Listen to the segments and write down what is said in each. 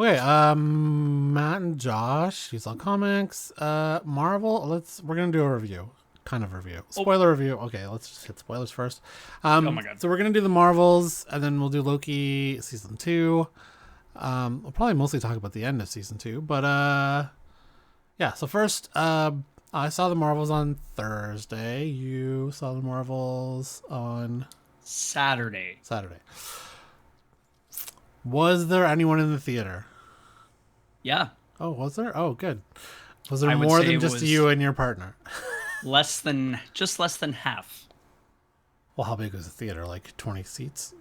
Okay, Matt and Josh, you saw comics. Marvel, we're gonna do a review. Kind of review. Oh, Spoiler review. Okay, let's just hit spoilers first. oh my god. So we're gonna do the Marvels, and then we'll do Loki season 2. We'll probably mostly talk about the end of season 2, but yeah, so first, I saw the Marvels on Thursday. You saw the Marvels on Saturday. Saturday. Was there anyone in the theater? Yeah. Oh, was there? Oh, good. Was there I would more say than it just was you and your partner? less than half. Well, how big was the theater? Like 20 seats?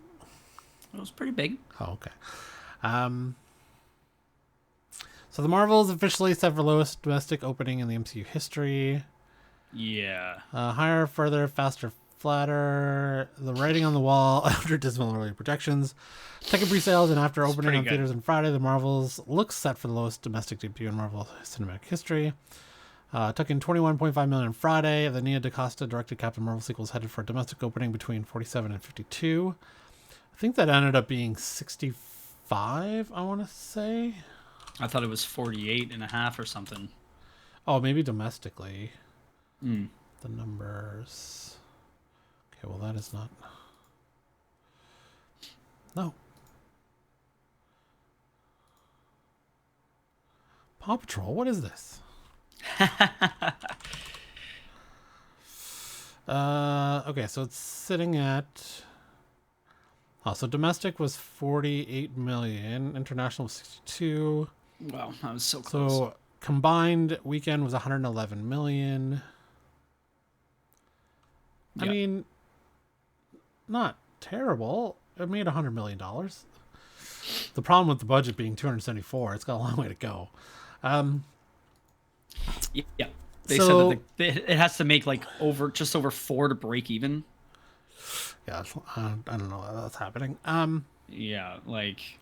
It was pretty big. Oh, okay. Um, so the Marvels officially set for lowest domestic opening in the MCU history. Yeah. Higher, further, faster, flatter. The writing on the wall after dismal early projections. Second pre-sales and after It's opening pretty on good. theaters on Friday, the Marvels looks set for the lowest domestic debut in Marvel cinematic history. Took in 21.5 million on Friday. The Nia DaCosta directed Captain Marvel sequel is headed for a domestic opening between 47 and 52. I think that ended up being 65, I want to say. I thought it was 48 and a half or something. Oh, maybe domestically. Mm. The numbers. Okay, well, that is not. No. Paw Patrol, what is this? Okay, so it's sitting at. Oh, so domestic was 48 million, international was 62. Wow, I was so close. So combined weekend was 111 million. I Yeah. mean, not terrible. It made $100 million. The problem with the budget being 274, it's got a long way to go. Um, Yeah. They said so that it has to make like just over 4 to break even. yeah, I don't know how that's happening. Yeah, like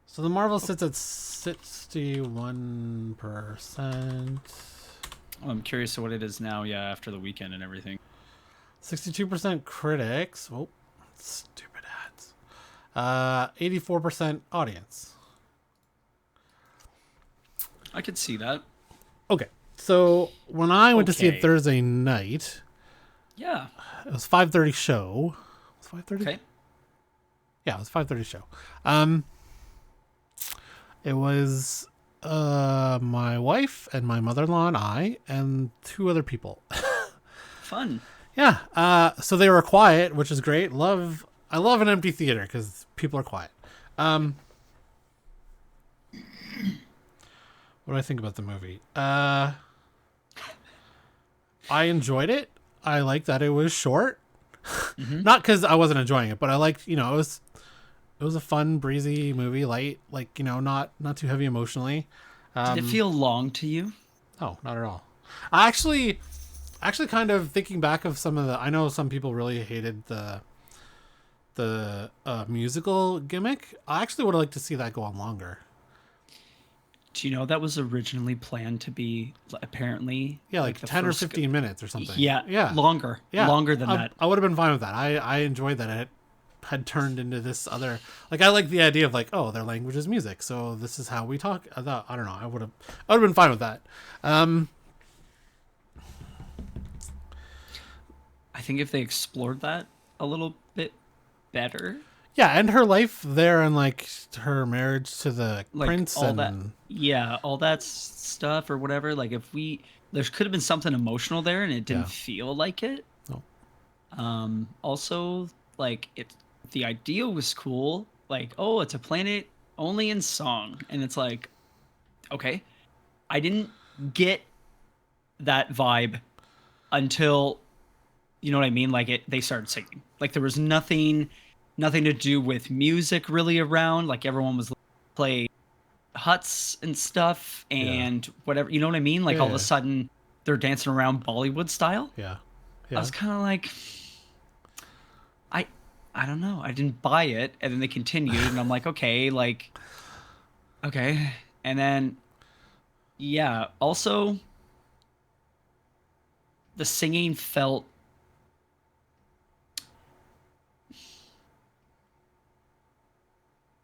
So the Marvel sits at 61%, I'm curious to what it is now, yeah, after the weekend and everything. 62% critics. Oh, stupid ads. 84% audience. I could see that. Okay, so when I went to see it Okay. Thursday night, Yeah. it was 5:30 show. It was 5:30. Okay. Yeah, it was 5:30 show. It was my wife and my mother-in-law and I and two other people. Fun. Yeah. So they were quiet, which is great. I love an empty theater because people are quiet. What do I think about the movie? I enjoyed it. I liked that it was short. Hmm. Not because I wasn't enjoying it, but I liked, it was a fun, breezy movie, light, like, not too heavy emotionally. Did it feel long to you? No, not at all. I actually kind of thinking back of some of the, I know some people really hated the musical gimmick. I actually would have liked to see that go on longer. Do you know that was originally planned to be apparently Yeah, like like the 10 or first 15 minutes or something. yeah, Yeah. Yeah. longer than that. I would have been fine with that. I enjoyed that it had turned into this other, like, I like the idea of like, oh, their language is music, so this is how we talk. I don't know. I would have been fine with that. I think if they explored that a little bit better, Yeah, and her life there and like her marriage to the like prince all that, and yeah, all that stuff or whatever, like if we there could have been something emotional there and it yeah. didn't feel like it. No. Also, like it, the idea was cool. Like, oh, it's a planet only in song, and it's like, okay, I didn't get that vibe until you know what I mean. Like they started singing. Like there was nothing to do with music really around. Like everyone was playing huts and stuff Yeah. and whatever. You know what I mean? Like all of a Yeah. sudden they're dancing around Bollywood style. Yeah. I Yeah. was kind of like, I I don't know. I didn't buy it, and then they continued, and I'm like, okay, like okay, and then yeah. Also, the singing felt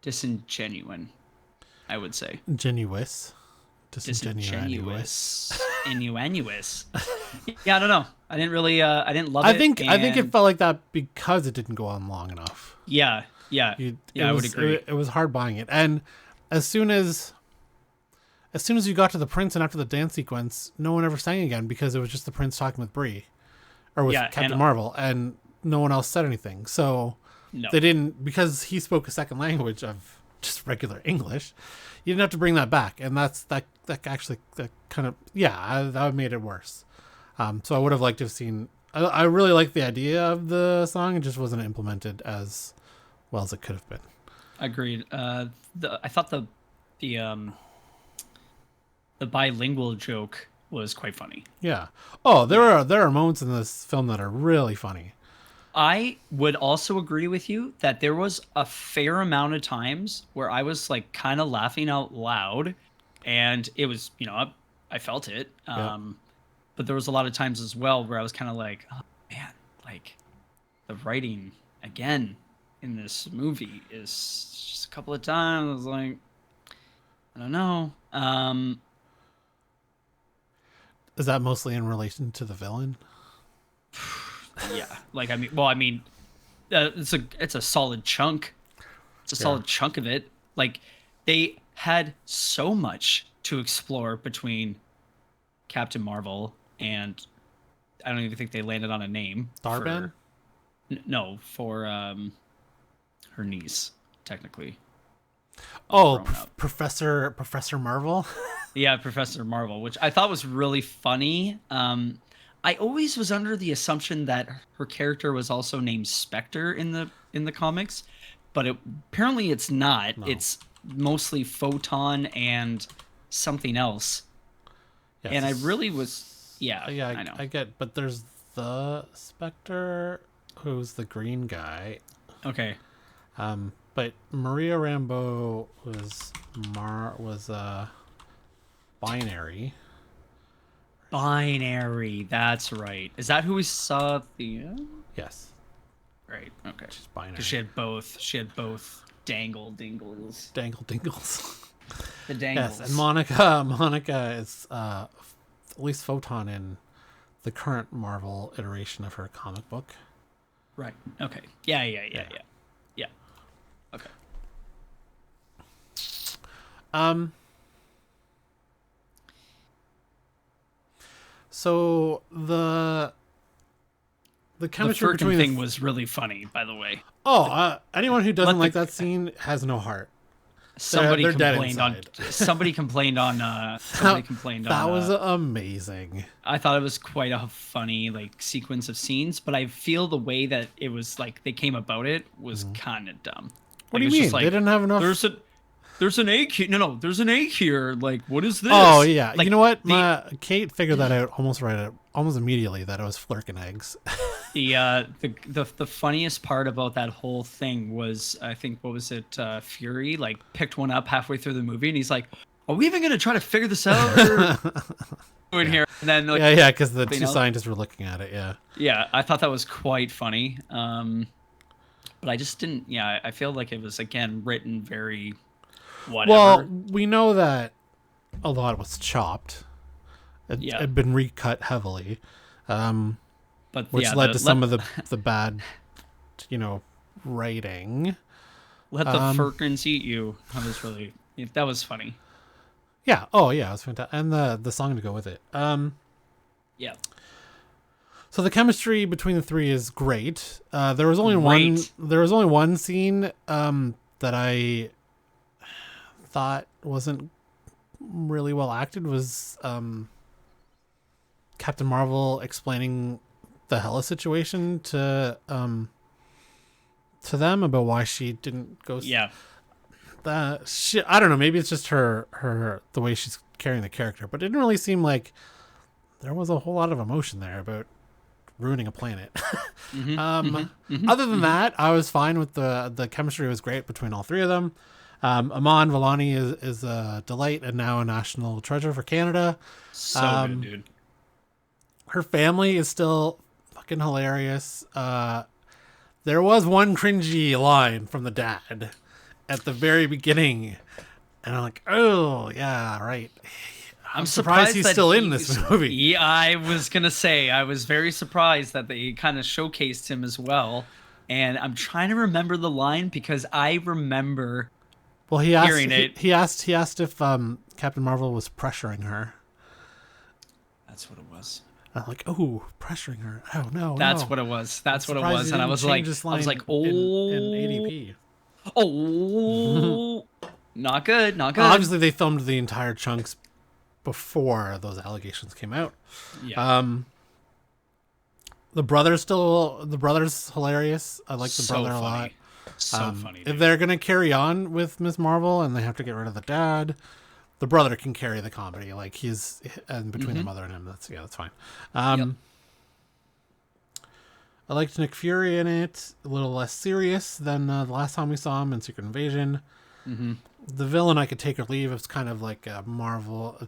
disingenuine. I would say. Genuous. Disingenuous. Innuenduous. Yeah, I don't know. I didn't really. I didn't love it. I think it felt like that because it didn't go on long enough. Yeah. I would agree. It was hard buying it, and as soon as you got to the prince and after the dance sequence, no one ever sang again because it was just the prince talking with Bree, or with Captain Marvel, and no one else said anything. So they didn't, because he spoke a second language of just regular English. You didn't have to bring that back, and that kind of that made it worse. So I would have liked to have seen. I really liked the idea of the song. It just wasn't implemented as well as it could have been. Agreed. I thought the bilingual joke was quite funny. Yeah. Oh, there are moments in this film that are really funny. I would also agree with you that there was a fair amount of times where I was like kind of laughing out loud, and it was, I felt it. But there was a lot of times as well where I was kind of like, oh man, like the writing again in this movie is just a couple of times. I was like, I don't know. Is that mostly in relation to the villain? Yeah, like it's a solid chunk. It's a solid chunk of it. Like they had so much to explore between Captain Marvel and I don't even think they landed on a name. Darban? No, for her niece, technically. Oh, Professor Marvel. Yeah, Professor Marvel, which I thought was really funny. I always was under the assumption that her character was also named Spectre in the comics, but apparently it's not. No. It's mostly Photon and something else. Yes. And I really was, I know. I get, but there's the Spectre, who's the green guy. Okay. But Maria Rambeau was binary. Binary, that's right. Is that who we saw at the end? Yes. Right. Okay. She's binary. 'Cause she had both dangle dingles. Dangle dingles. The dangles. Yes, and Monica is at least Photon in the current Marvel iteration of her comic book. Right. Okay. Yeah. Okay. So the chemistry between thing was really funny, by the way. Oh, anyone who doesn't like that scene has no heart. Somebody complained on. That was amazing. I thought it was quite a funny sequence of scenes, but I feel the way that it was they came about it was kind of dumb. What do you mean? They didn't have enough. There's an egg here. No, there's an egg here. What is this? Oh yeah. You know what? Kate figured that out almost immediately that it was flirking eggs. The funniest part about that whole thing was, I think, what was it? Fury picked one up halfway through the movie, and he's like, "Are we even gonna try to figure this out?" In here, and then because the two scientists were looking at it. Yeah, I thought that was quite funny. But I just didn't. Yeah, I feel like it was again written very. Whatever. Well, we know that a lot was chopped. It had been recut heavily, which led to some of the bad, writing. Let the Firkins eat you. That was funny. Yeah. Oh, yeah. It was fantastic, and the song to go with it. Yeah. So the chemistry between the three is great. There was only one scene that I thought wasn't really well acted, was Captain Marvel explaining the Hela situation to them about why she didn't go. Yeah. I don't know. Maybe it's just her the way she's carrying the character, but it didn't really seem like there was a whole lot of emotion there about ruining a planet. Other than that, I was fine with the chemistry was great between all three of them. Aman Vellani is a delight and now a national treasure for Canada. So good, dude. Her family is still fucking hilarious. There was one cringy line from the dad at the very beginning And I'm like, oh yeah, right. I'm surprised he's that still in this movie. Yeah, I was gonna say I was very surprised that they kind of showcased him as well. And I'm trying to remember the line because I remember Well, hearing it. he asked if Captain Marvel was pressuring her. That's what it was. I'm like, oh, pressuring her. Oh no, That's no. what it was. That's I'm what it surprised was. he And didn't change this line in oh, ADP. oh, not good, not good. Obviously, they filmed the entire chunks before those allegations came out. Yeah. The brother's hilarious. I like the brother a lot. So funny. If Dude. they're gonna carry on with Miss Marvel and they have to get rid of the dad, the brother can carry the comedy. Like he's and between the mother and him, that's fine. Yep. I liked Nick Fury in it. A little less serious than the last time we saw him in Secret Invasion. Mm-hmm. The villain I could take or leave. It's kind of like a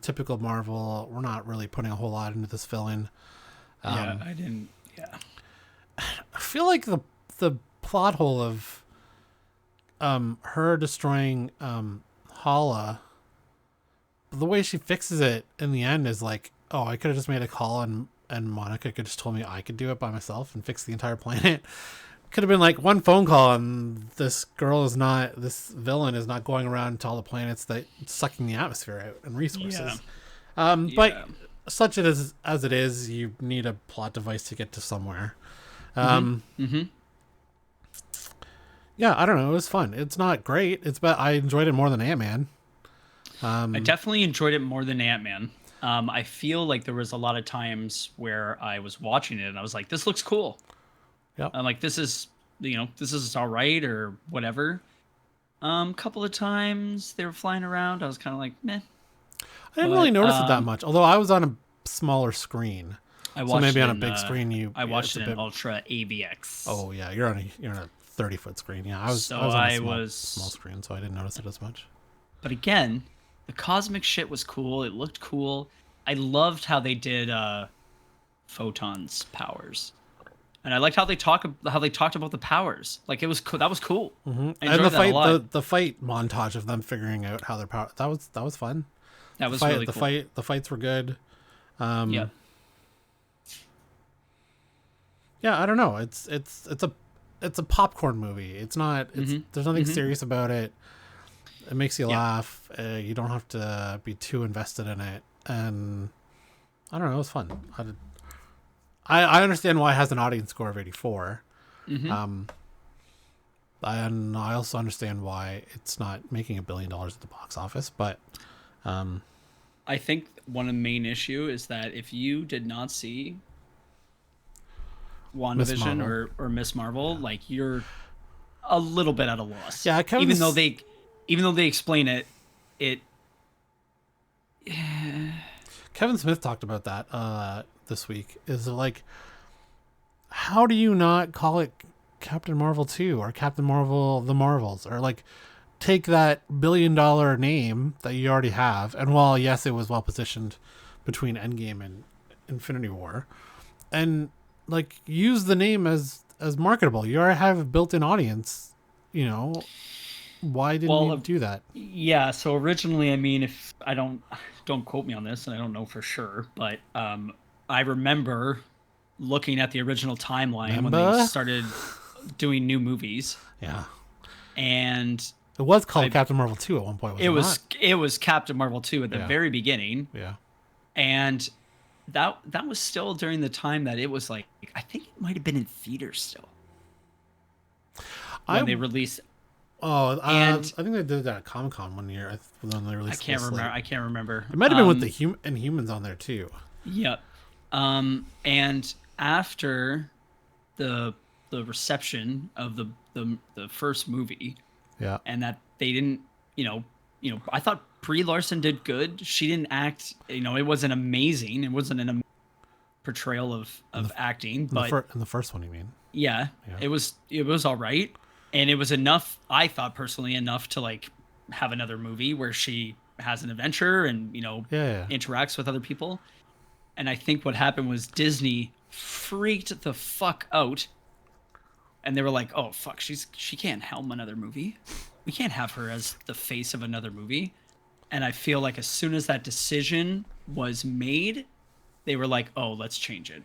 typical Marvel. We're not really putting a whole lot into this villain. Yeah, I didn't. Yeah. I feel like the plot hole of her destroying Hala, the way she fixes it in the end is like, oh, I could have just made a call and Monica could just told me I could do it by myself and fix the entire planet. Could have been like one phone call and this villain is not going around to all the planets that sucking the atmosphere out and resources. Yeah. But such it is as it is, you need a plot device to get to somewhere. Yeah, I don't know. It was fun. It's not great. I enjoyed it more than Ant-Man. I definitely enjoyed it more than Ant-Man. I feel like there was a lot of times where I was watching it and I was like, this looks cool. Yep. I'm like, this is all right or whatever. Couple of times they were flying around. I was kind of like, meh. I didn't really notice it that much, although I was on a smaller screen. So maybe on a big screen I watched it in Ultra AVX. Oh yeah, you're on a 30-foot screen. Yeah, I was on a small screen, so I didn't notice it as much. But again, the cosmic shit was cool. It looked cool. I loved how they did Photon's powers. And I liked how they talked about the powers. Like it was cool. That was cool. Mm-hmm. And the fight montage of them figuring out how their power that was fun. That was really cool. The fights were good. Yeah. Yeah, I don't know. It's a popcorn movie. It's not. There's nothing serious about it. It makes you laugh. You don't have to be too invested in it, and I don't know. It was fun. I understand why it has an audience score of 84. And I also understand why it's not making $1 billion at the box office. But I think one of the main issue is that if you did not see WandaVision or Miss Marvel, like you're a little bit at a loss. Yeah, even though they explain it. Kevin Smith talked about that this week. Is like, how do you not call it Captain Marvel 2 or Captain Marvel the Marvels, or like take that $1 billion name that you already have, and while yes it was well positioned between Endgame and Infinity War, and like use the name as marketable. You already have a built-in audience, why didn't you do that? Yeah, so originally, I mean, if I don't quote me on this, and I don't know for sure, but I remember looking at the original timeline when they started doing new movies. Yeah. And it was called Captain Marvel 2 at one point. It was Captain Marvel 2 at the very beginning. Yeah. And that was still during the time that it was like, I think it might have been in theaters still when they released. Oh, I think they did that at Comic-Con one year when they released. I can't remember. It might have been with the Inhumans on there too. Yep. And after the reception of the first movie, yeah, and that they didn't, I thought Brie Larson did good. She didn't act, it wasn't amazing. It wasn't an portrayal of acting, but in the first one, you mean? Yeah, it was all right, and it was enough. I thought personally enough to like have another movie where she has an adventure and interacts with other people. And I think what happened was Disney freaked the fuck out, and they were like, "Oh fuck, she can't helm another movie. We can't have her as the face of another movie." And I feel like as soon as that decision was made, they were like, "Oh, let's change it.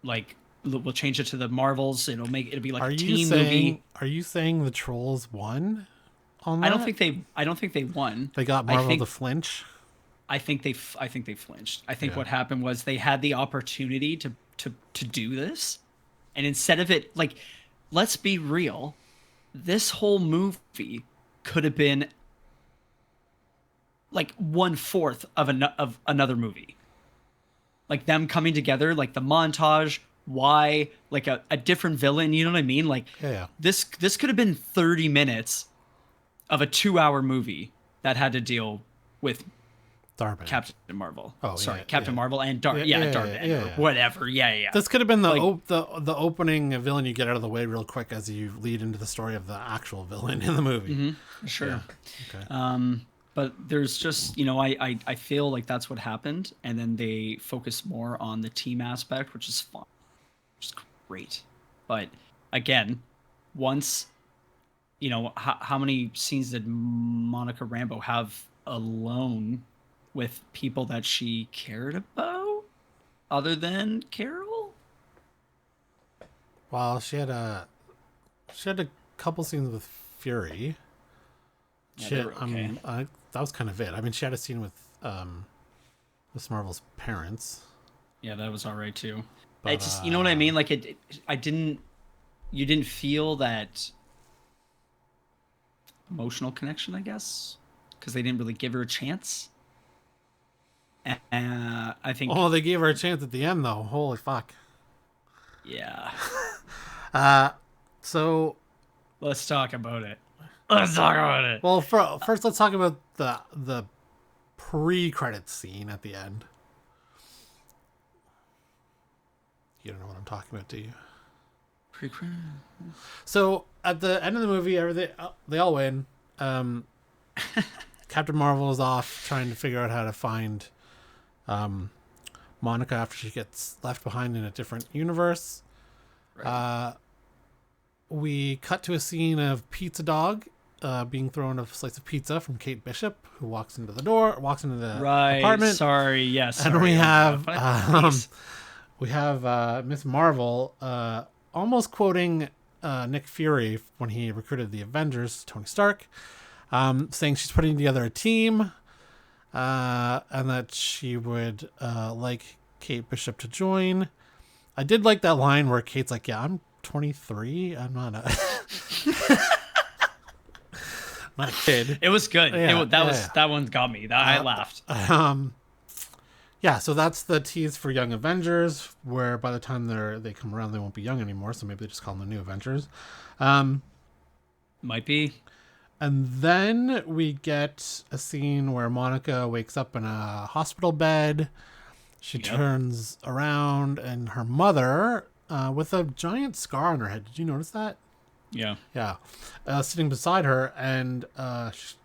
Like, we'll change it to the Marvels. It'll be like a team movie." Are you saying the Trolls won on that? I don't think they won. They got Marvel to flinch. I think they flinched. I think Yeah. what happened was they had the opportunity to do this, and instead of it, like, let's be real, this whole movie could have been like 1/4 of another movie. Like them coming together, like the montage, why, like a different villain, you know what I mean? Like Yeah. this could have been 30 minutes of a 2-hour movie that had to deal with Darman. Captain Marvel. Oh, sorry, yeah, Captain yeah. Marvel and Darman, Yeah. or whatever. Yeah. This could have been the Like- the opening villain you get out of the way real quick as you lead into the story of the actual villain in the movie. Sure. Yeah. Okay. But there's just, I feel like that's what happened, and then they focus more on the team aspect, which is fun, which is great. But again, once, how many scenes did Monica Rambeau have alone with people that she cared about, other than Carol? Well, she had a couple scenes with Fury. Yeah, they were okay. That was kind of it. I mean, she had a scene with Miss Marvel's parents. Yeah, that was all right too. But, It just, you know what I mean? Like you didn't feel that emotional connection, I guess, because they didn't really give her a chance. I think. Oh, they gave her a chance at the end, though. Holy fuck. Yeah. So. Let's talk about it. Let's talk about it. Well, first, let's talk about the pre-credits scene at the end. You don't know what I'm talking about, do you? Pre-credit. So at the end of the movie, they all win. Captain Marvel is off trying to figure out how to find Monica after she gets left behind in a different universe. Right. We cut to a scene of Pizza Dog being thrown a slice of pizza from Kate Bishop, who walks into the apartment. Sorry. Yes. And we have Miss Marvel almost quoting Nick Fury when he recruited the Avengers, Tony Stark, saying she's putting together a team and that she would like Kate Bishop to join. I did like that line where Kate's like, "Yeah, I'm 23. I'm not not a kid." It was good. Yeah, That one got me. I laughed. Yeah, so that's the tease for Young Avengers, where by the time they come around, they won't be young anymore. So maybe they just call them the New Avengers. Might be. And then we get a scene where Monica wakes up in a hospital bed. She turns around, and her mother, with a giant scar on her head. Did you notice that? Yeah. Yeah. Sitting beside her, and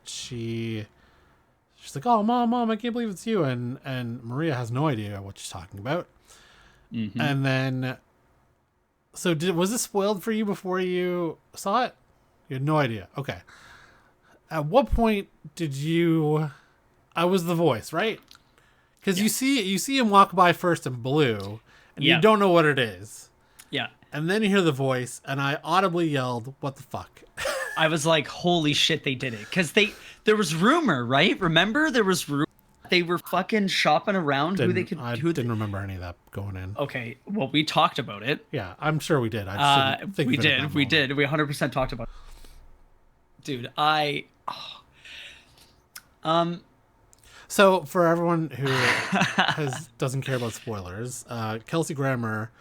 she's like, "Oh, mom, I can't believe it's you." And Maria has no idea what she's talking about. Mm-hmm. And then, so was this spoiled for you before you saw it? You had no idea. Okay. At what point did you? I was the voice, right? Because you see him walk by first in blue, and you don't know what it is. Yeah. And then you hear the voice, and I audibly yelled, "What the fuck?" I was like, holy shit, they did it. Because there was rumor, right? Remember? There was rumor. They were fucking shopping around I didn't remember any of that going in. Okay, well, we talked about it. Yeah, I'm sure we did. I just didn't think we of it at that we moment. did. We 100% talked about it. Dude, So for everyone who doesn't care about spoilers, Kelsey Grammer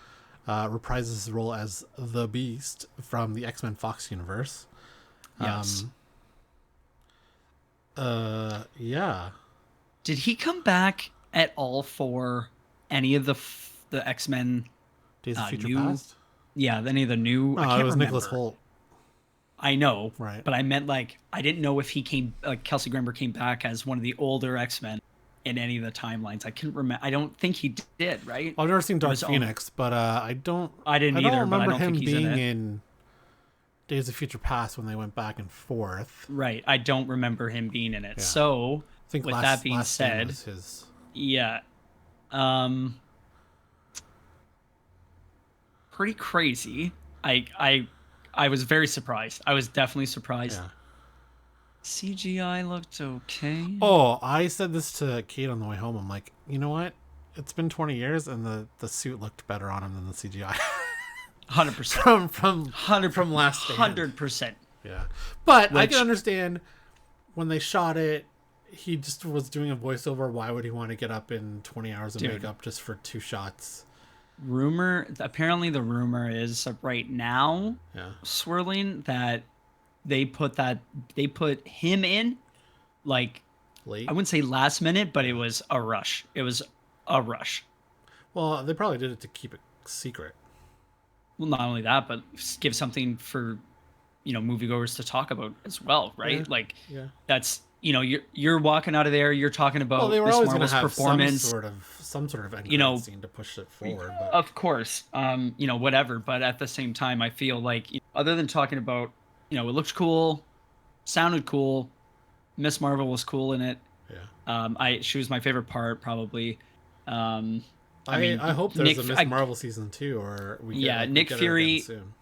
reprises his role as the Beast from the X-Men Fox universe. Yes. Yeah. Did he come back at all for any of the X-Men? Days of Future new, Past? Yeah, any of the new. I No, can't it was remember. Nicholas Hoult. I know, Right. But I meant like I didn't know if he came, like Kelsey Grammer came back as one of the older X-Men in any of the timelines. I couldn't remember. I don't think he did. Right? I've never seen Dark was Phoenix, but I didn't either, but I remember don't him think he's in being it. in Days of Future Past when they went back and forth. Right. I don't remember him being in it. Yeah. So, I think with that being Last Stand said, was his. yeah. Pretty crazy. I was very surprised. I was definitely surprised. Yeah. CGI looked okay. Oh, I said this to Kate on the way home. I'm like, you know what? It's been 20 years, and the suit looked better on him than the CGI. 100%. From Last Stand. 100%. Yeah, but I can understand when they shot it. He just was doing a voiceover. Why would he want to get up in 20 hours of makeup just for 2 shots? Apparently the rumor is right now swirling that they put him in like late. I wouldn't say last minute, but it was a rush. Well, they probably did it to keep it secret. Well, not only that, but give something for moviegoers to talk about as well, right? That's you're walking out of there, you're talking about they were Miss always Marvel's have performance, some sort of end credit scene to push it forward. But. Of course, whatever. But at the same time, I feel like other than talking about, it looked cool, sounded cool, Miss Marvel was cool in it. Yeah. She was my favorite part probably. I hope there's a Miss Marvel season 2, or Nick Fury. Soon.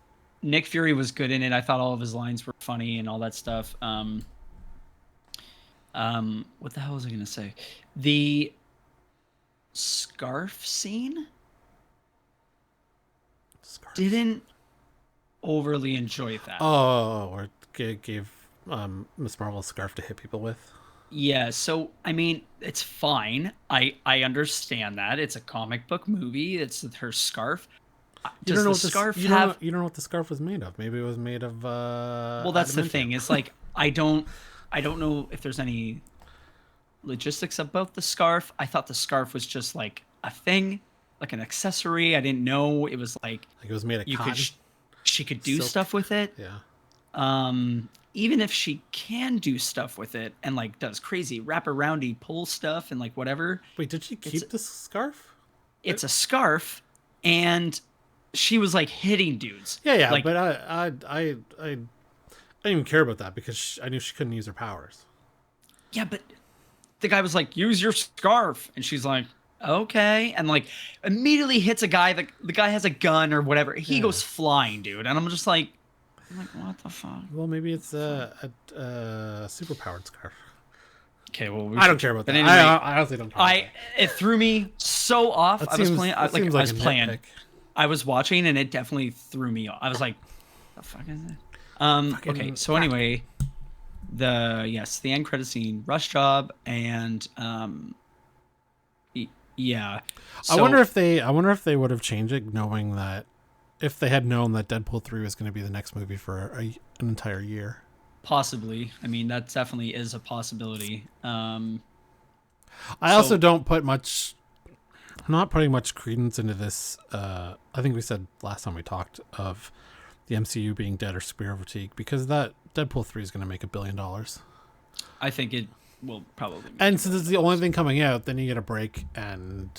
Nick Fury was good in it. I thought all of his lines were funny and all that stuff. What the hell was I gonna say? The scarf scene. Didn't overly enjoy that. Oh, or gave Miss Marvel a scarf to hit people with. Yeah, so I mean, it's fine. I understand that it's a comic book movie. It's her scarf. You don't know what the scarf was made of. Maybe it was made of. Well, that's the thing. It's like I don't know if there's any logistics about the scarf. I thought the scarf was just like a thing, like an accessory. I didn't know it was like it was made of cotton. She could do stuff with it. Yeah. Even if she can do stuff with it and like does crazy wraparoundy pull stuff and like whatever. Wait, did she keep the scarf? It's a scarf, and she was like hitting dudes. Yeah, like, but I didn't even care about that because I knew she couldn't use her powers. Yeah, but the guy was like, "Use your scarf," and she's like, "Okay," and like immediately hits a guy. The guy has a gun or whatever. He goes flying, dude, and I'm just like, what the fuck? Well, maybe it's a super powered scarf. Okay, well, I don't care about that. Anyway, I honestly don't care. It threw me so off. I was playing. Nitpick. I was watching, and it definitely threw me off. I was like, "The fuck is it?" Okay, so anyway, the end credit scene, rush job, and yeah. So, I wonder if they would have changed it, knowing that if they had known that Deadpool 3 was going to be the next movie for an entire year. Possibly. I mean, that definitely is a possibility. I also don't put much. I'm not putting much credence into this. I think we said last time we talked of the MCU being dead or superhero fatigue, because that Deadpool 3 is going to make $1 billion. I think it will probably. And since it's the only thing coming out, then you get a break, and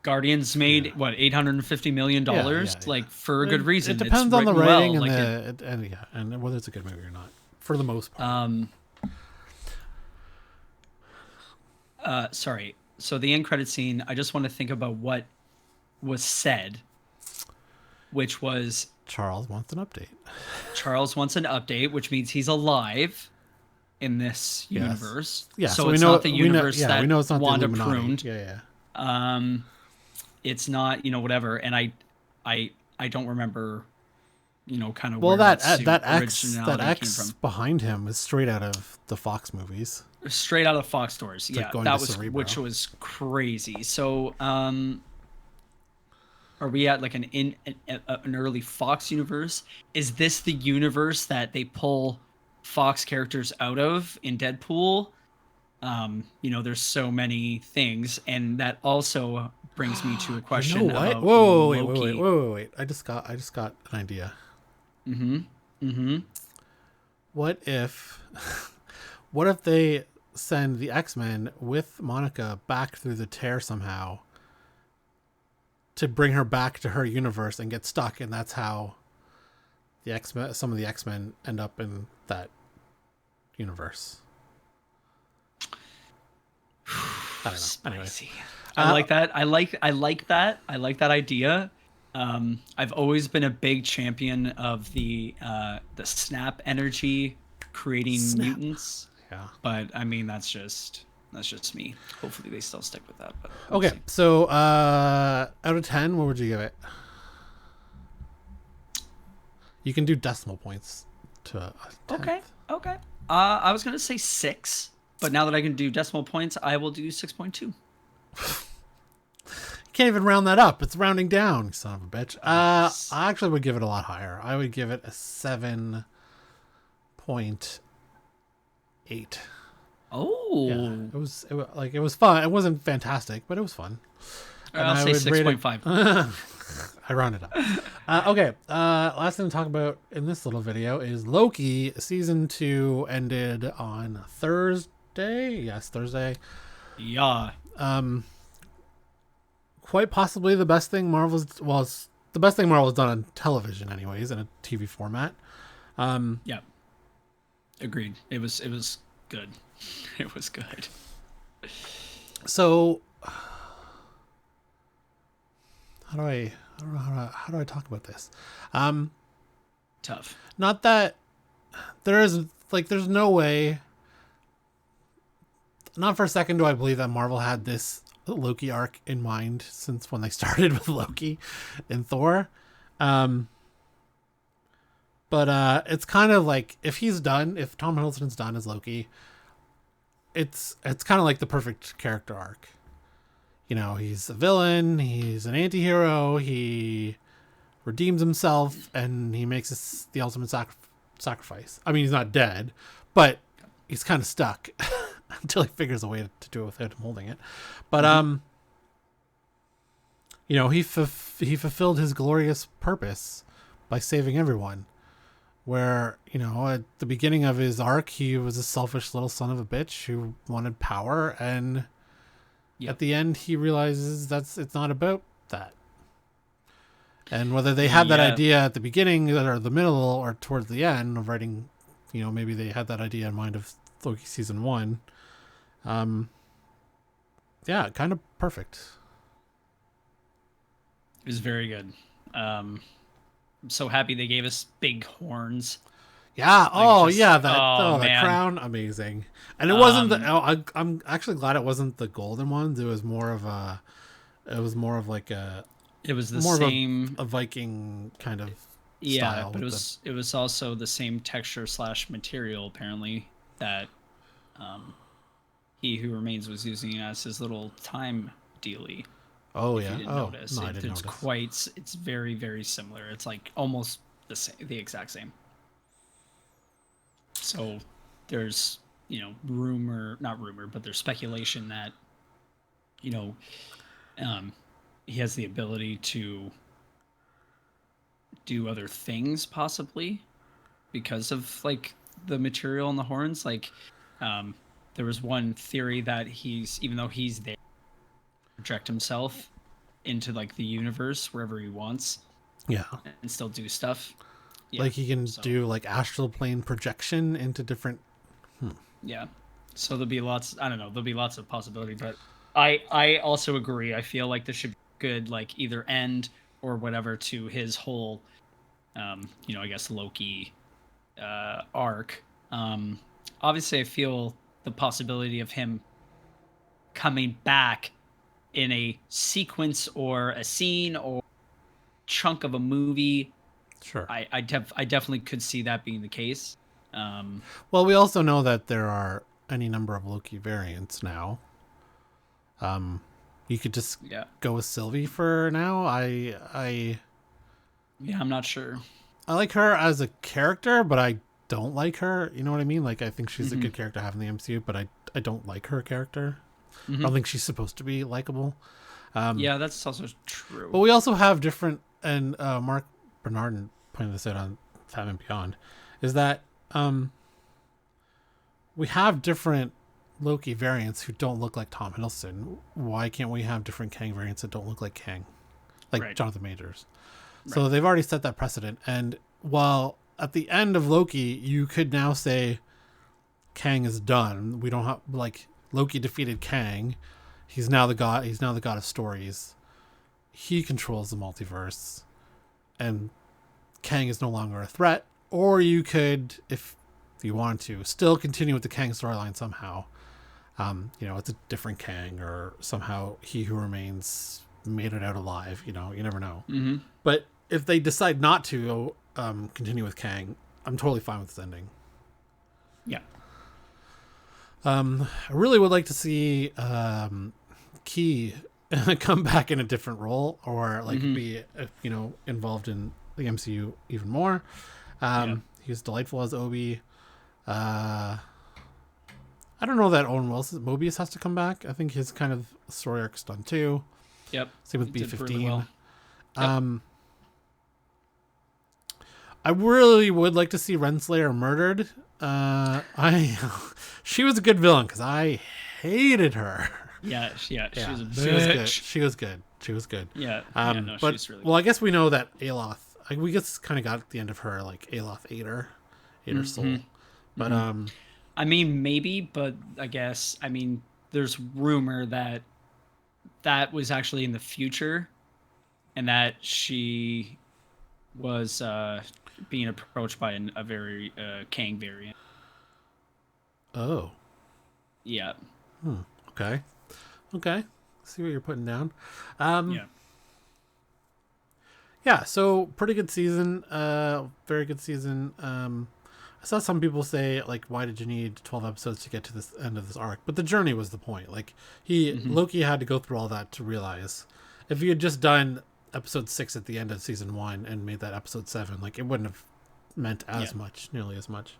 Guardians made what $850 million, like for a good reason. It depends on the writing and whether it's a good movie or not, for the most part. Sorry. So the end credit scene, I just want to think about what was said, which was Charles wants an update. Charles wants an update, which means he's alive in this universe. Yeah. So it's not the universe we know it's not Wanda the Illuminati. pruned. Yeah. It's not, whatever. And I don't remember, kind of where that X behind him is straight out of the Fox movies. Straight out of Fox stores. It's yeah, like that was Cerebro. which was crazy. So, are we at like an early Fox universe? Is this the universe that they pull Fox characters out of in Deadpool? There's so many things, and that also brings me to a question. You know what? About Whoa, wait! I just got an idea. What if they send the X-Men with Monica back through the tear somehow to bring her back to her universe and get stuck, and that's how the X-Men, some of the X-Men end up in that universe. I don't know. Anyways. Spicy. I like that. I like that. I like that idea. I've always been a big champion of the snap energy creating mutants. Yeah. But I mean, that's just me. Hopefully they still stick with that. But Okay, see. so out of 10, what would you give it? You can do decimal points to a 10th. Okay. I was gonna say 6, but now that I can do decimal points, I will do 6.2. Can't even round that up. It's rounding down, you son of a bitch. I actually would give it a lot higher. I would give it a 7.8. Oh, Yeah, it was fun. It wasn't fantastic, but it was fun. I'll say 6.5. I rounded up. Okay. Last thing to talk about in this little video is Loki season 2 ended on Thursday. Yes, Thursday. Yeah. Quite possibly the best thing Marvel's the best thing Marvel's done on television, anyways, in a TV format. Yeah. Agreed. It was good. It was good. So, how do I talk about this? Tough. Not that there's no way. Not for a second do I believe that Marvel had this Loki arc in mind since when they started with Loki and Thor. But it's kind of like if Tom Hiddleston's done as Loki, it's kind of like the perfect character arc. You know, he's a villain, he's an anti-hero, he redeems himself, and he makes the ultimate sacrifice. I mean, he's not dead, but he's kind of stuck until he figures a way to do it without him holding it. But you know, he fulfilled his glorious purpose by saving everyone. Where, you know, at the beginning of his arc, he was a selfish little son of a bitch who wanted power, and at the end, he realizes it's not about that. And whether they had that idea at the beginning or the middle or towards the end of writing, you know, maybe they had that idea in mind of Loki season 1. Yeah, kind of perfect. It was very good. I'm so happy they gave us big horns. Yeah. The man. crown, amazing. And it wasn't I'm actually glad it wasn't the golden ones. It was more of like a. It was the more same of a Viking kind of. Yeah, style but it was also the same texture / material apparently that He Who Remains was using as his little time dealy. Oh, if yeah. You didn't notice. No, I didn't notice. It's very, very similar. It's like almost the exact same. So there's, you know, not rumor, but there's speculation that, you know, he has the ability to do other things possibly because of like the material on the horns. Like, there was one theory that even though he's there, project himself into like the universe wherever he wants. Yeah. And still do stuff. Yeah, like he can do like astral plane projection into different. Yeah. So there'll be lots. I don't know. There'll be lots of possibility, but I also agree. I feel like there should be good like either end or whatever to his whole, you know, I guess Loki arc. Obviously, I feel the possibility of him coming back in a sequence or a scene or chunk of a movie. Sure. I definitely could see that being the case. Well, we also know that there are any number of Loki variants now. You could just go with Sylvie for now. I'm not sure. I like her as a character, but I don't like her. You know what I mean? Like, I think she's a good character to have in the MCU, but I don't like her character. I don't think she's supposed to be likable. Yeah, that's also true. But we also have different, and Mark Bernardin pointed this out on Time and Beyond, is that we have different Loki variants who don't look like Tom Hiddleston. Why can't we have different Kang variants that don't look like Kang? Like Jonathan Majors. Right. So they've already set that precedent. And while at the end of Loki, you could now say Kang is done. We don't have like Loki defeated Kang. He's now the god. He's now the god of stories. He controls the multiverse, and Kang is no longer a threat. Or you could, if you want to, still continue with the Kang storyline somehow. It's a different Kang, or somehow He Who Remains made it out alive. You never know. Mm-hmm. But if they decide not to continue with Kang, I'm totally fine with this ending. Yeah. I really would like to see Key come back in a different role, or like be involved in the MCU even more. He was delightful as Obi. I don't know that Owen Wilson Mobius has to come back. I think his kind of story arc's done too. Yep. Same with He did B-15. really well. Yep. I really would like to see Renslayer murdered. She was a good villain because I hated her. Yeah, she was a She was good. bitch. She was good. Yeah, But she's really well, I guess we know that Aloth. We just kind of got at the end of her, like Aloth ate her soul. But I mean, maybe, but I guess there's rumor that was actually in the future, and that she was being approached by a very Kang variant. Oh. Yeah. Okay. See what you're putting down. Yeah, so pretty good season. Very good season. I saw some people say, like, why did you need 12 episodes to get to this end of this arc? But the journey was the point. Like, Loki had to go through all that to realize. If he had just done episode 6 at the end of season 1 and made that episode 7, like, it wouldn't have meant nearly as much.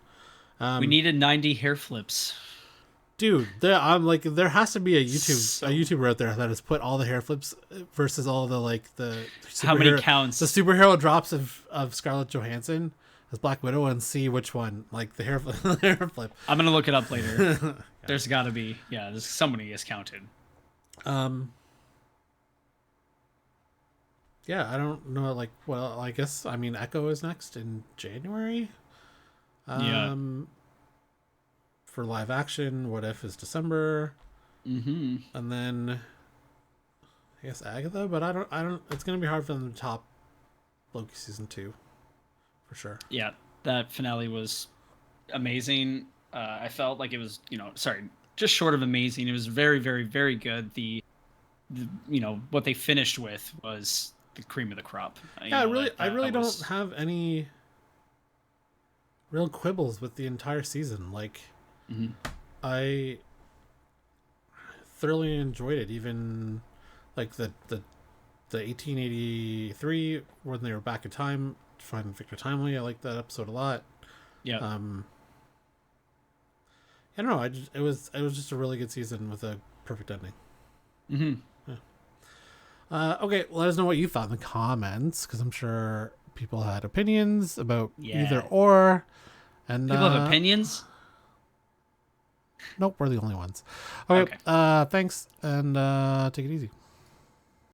We needed 90 hair flips. Dude, there has to be a YouTuber out there that has put all the hair flips versus all the how many counts, the superhero drops of Scarlett Johansson as Black Widow, and see which one, like the hair flip. I'm gonna look it up later. There's got to be, there's somebody is counted. Yeah, I don't know. Like, well, I guess Echo is next in January. For live action, What If is December. And then I guess Agatha, but I don't. It's gonna be hard for them to top Loki season 2, for sure. Yeah, that finale was amazing. I felt like it was, just short of amazing. It was very, very, very good. The what they finished with was the cream of the crop. I really don't have any real quibbles with the entire season. Like, I thoroughly enjoyed it. Even like the 1883 when they were back in time to find Victor Timely. I liked that episode a lot. Yeah. I don't know. It was just a really good season with a perfect ending. Okay, let us know what you thought in the comments, because I'm sure people had opinions about either or. And people have opinions. Nope, we're the only ones. Okay. Thanks, and take it easy.